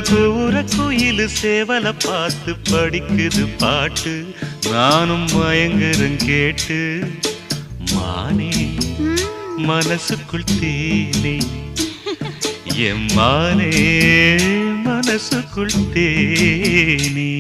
கூற குயிலு சேவல பார்த்து படிக்குது பாட்டு நானும் மயங்குறேன் கேட்டு மானே மனசுக்குள் தேனே எம்மானே மனசுக்குள் தேனே